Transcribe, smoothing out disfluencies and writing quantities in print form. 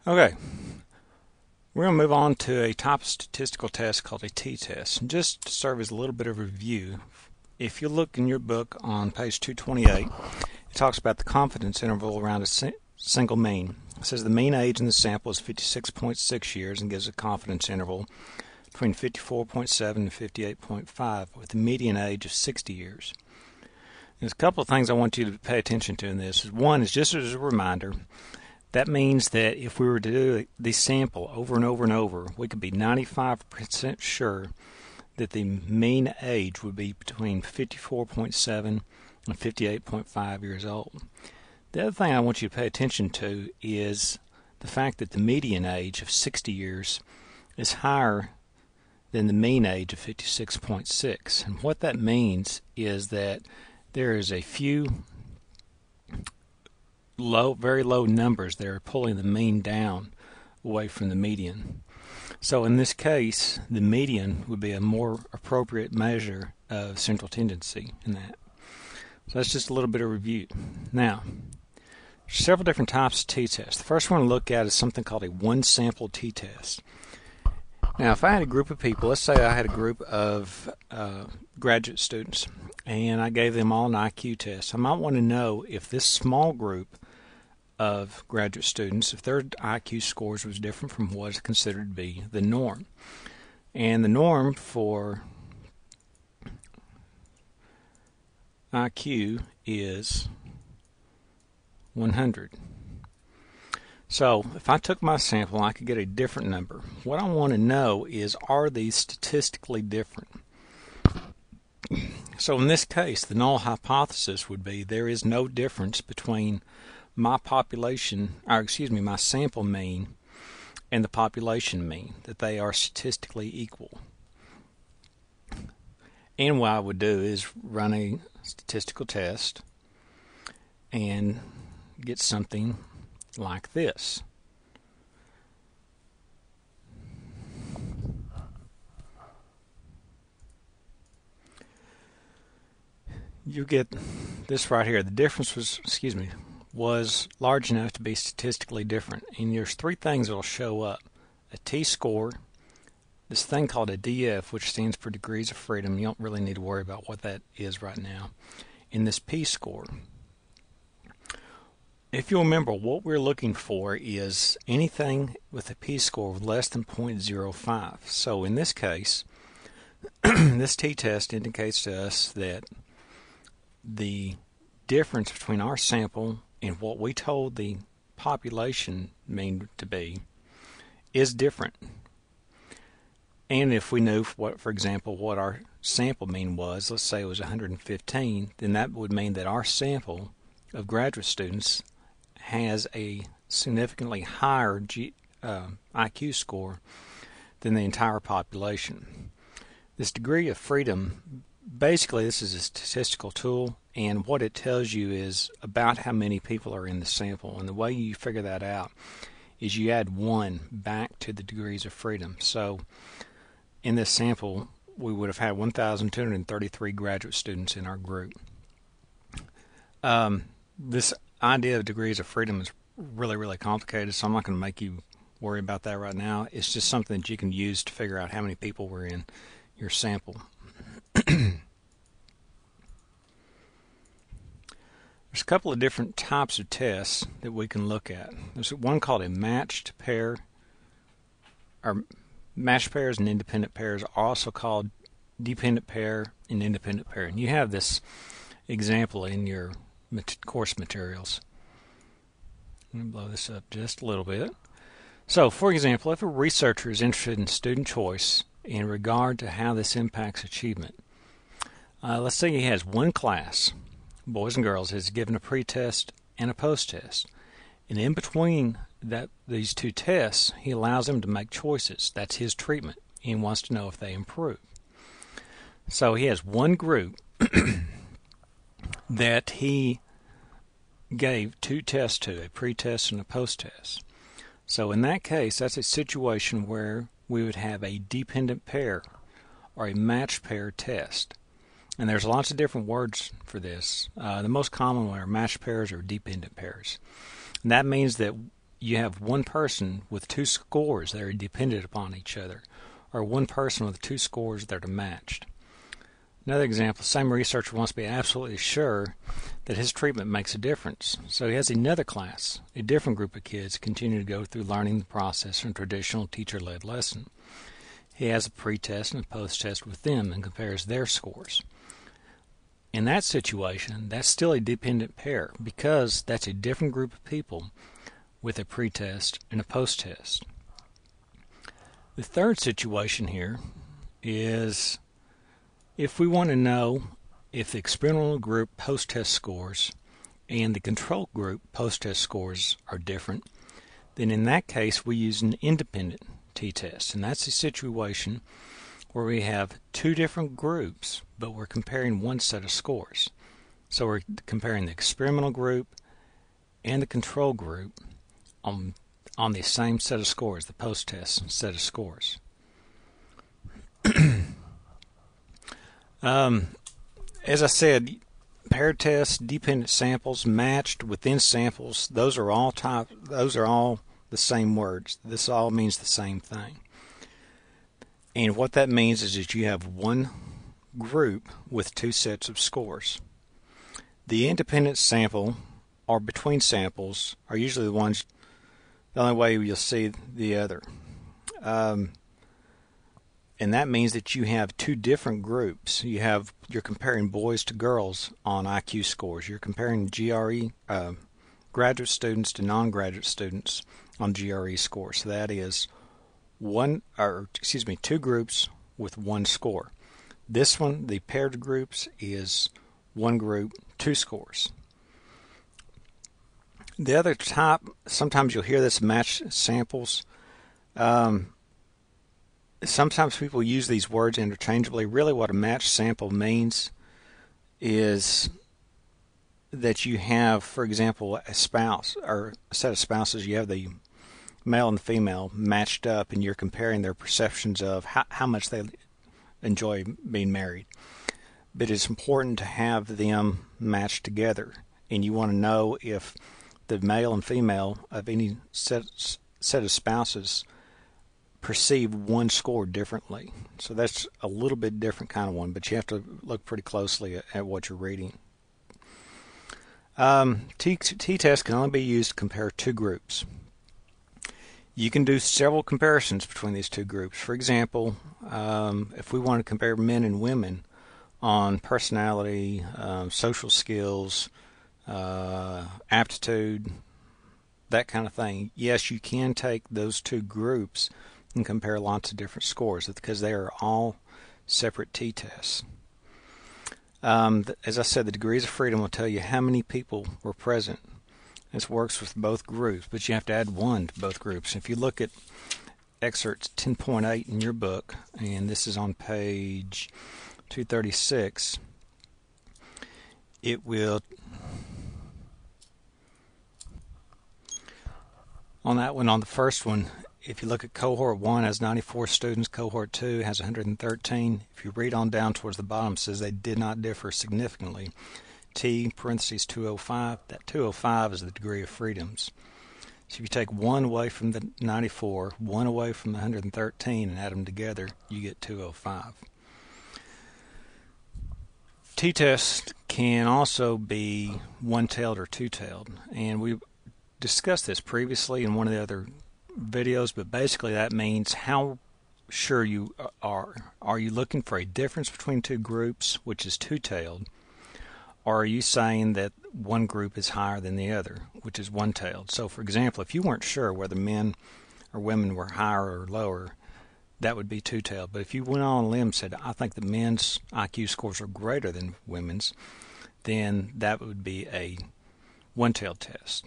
Okay, we're going to move on to a type of statistical test called a t-test. And just to serve as a little bit of a review, if you look in your book on page 228, it talks about the confidence interval around a single mean. It says the mean age in the sample is 56.6 years and gives a confidence interval between 54.7 and 58.5 with a median age of 60 years. There's a couple of things I want you to pay attention to in this. One is just as a reminder, that means that if we were to do the sample over and over and over, we could be 95% sure that the mean age would be between 54.7 and 58.5 years old. The other thing I want you to pay attention to is the fact that the median age of 60 years is higher than the mean age of 56.6. And what that means is that there is a few very low numbers that are pulling the mean down away from the median. So in this case, the median would be a more appropriate measure of central tendency in that. So that's just a little bit of review. Now, several different types of t-tests. The first one to look at is something called a one-sample t-test. Now, if I had a group of people, let's say I had a group of graduate students, and I gave them all an IQ test, I might want to know if this small group of graduate students, if their IQ scores was different from what is considered to be the norm. And the norm for IQ is 100. So if I took my sample, I could get a different number. What I want to know is, are these statistically different? So in this case, the null hypothesis would be there is no difference between my my sample mean and the population mean, that they are statistically equal. And what I would do is run a statistical test and get something like this. You get this right here. The difference was large enough to be statistically different. And there's three things that will show up: a t-score, this thing called a DF, which stands for degrees of freedom. You don't really need to worry about what that is right now. And this p-score. If you remember, what we're looking for is anything with a p-score of less than 0.05. So in this case, this t-test indicates to us that the difference between our sample and what we told the population mean to be is different. And if we knew, for example, what our sample mean was, let's say it was 115, then that would mean that our sample of graduate students has a significantly higher IQ score than the entire population. This degree of freedom, basically this is a statistical tool, and what it tells you is about how many people are in the sample. And the way you figure that out is you add 1 back to the degrees of freedom. So in this sample, we would have had 1,233 graduate students in our group. This idea of degrees of freedom is really, really complicated, so I'm not going to make you worry about that right now. It's just something that you can use to figure out how many people were in your sample. There's a couple of different types of tests that we can look at. There's one called a matched pair, or matched pairs and independent pairs are also called dependent pair and independent pair. And you have this example in your course materials. Let me blow this up just a little bit. So, for example, if a researcher is interested in student choice in regard to how this impacts achievement, let's say he has one class, boys and girls, is given a pre-test and a post-test. And in between these two tests, he allows them to make choices. That's his treatment. He wants to know if they improve. So he has one group that he gave two tests to, a pre-test and a post-test. So in that case, that's a situation where we would have a dependent pair or a matched pair test. And there's lots of different words for this. The most common one are matched pairs or dependent pairs. And that means that you have one person with two scores that are dependent upon each other, or one person with two scores that are matched. Another example, same researcher wants to be absolutely sure that his treatment makes a difference. So he has another class, a different group of kids, continue to go through learning the process in a traditional teacher-led lesson. He has a pre-test and a post-test with them and compares their scores. In that situation, that's still a dependent pair because that's a different group of people with a pre-test and a post-test. The third situation here is if we want to know if the experimental group post-test scores and the control group post-test scores are different, then in that case we use an independent t-test, and that's a situation where we have two different groups but we're comparing one set of scores. So we're comparing the experimental group and the control group on the same set of scores, the post-test set of scores. As I said, paired tests, dependent samples, matched within samples, those are all the same words. This all means the same thing. And what that means is that you have one group with two sets of scores. The independent sample or between samples are usually the only way you'll see the other. And that means that you have two different groups. You're comparing boys to girls on IQ scores. You're comparing GRE graduate students to non-graduate students on GRE scores. So that is two groups with one score. This one, the paired groups, is one group, two scores. The other type, sometimes you'll hear this, matched samples. Sometimes people use these words interchangeably. Really what a matched sample means is that you have, for example, a spouse or a set of spouses. You have the male and the female matched up, and you're comparing their perceptions of how much they enjoy being married. But it's important to have them matched together, and you want to know if the male and female of any set of spouses perceive one score differently. So that's a little bit different kind of one, but you have to look pretty closely at what you're reading. T-test can only be used to compare two groups. You can do several comparisons between these two groups. For example, if we want to compare men and women on personality, social skills, aptitude, that kind of thing, yes, you can take those two groups and compare lots of different scores because they are all separate t-tests. As I said, the degrees of freedom will tell you how many people were present. This works with both groups, but you have to add one to both groups. If you look at excerpt 10.8 in your book, and this is on page 236, it will, on that one, on the first one, if you look at cohort 1 has 94 students, cohort 2 has 113. If you read on down towards the bottom, it says they did not differ significantly. T, parentheses 205, that 205 is the degree of freedoms. So if you take one away from the 94, one away from the 113, and add them together, you get 205. T-test can also be one-tailed or two-tailed, and we discussed this previously in one of the other videos, but basically that means how sure you are. Are you looking for a difference between two groups, which is two-tailed, or are you saying that one group is higher than the other, which is one-tailed? So for example, if you weren't sure whether men or women were higher or lower, that would be two-tailed. But if you went on a limb and said, I think the men's IQ scores are greater than women's, then that would be a one-tailed test.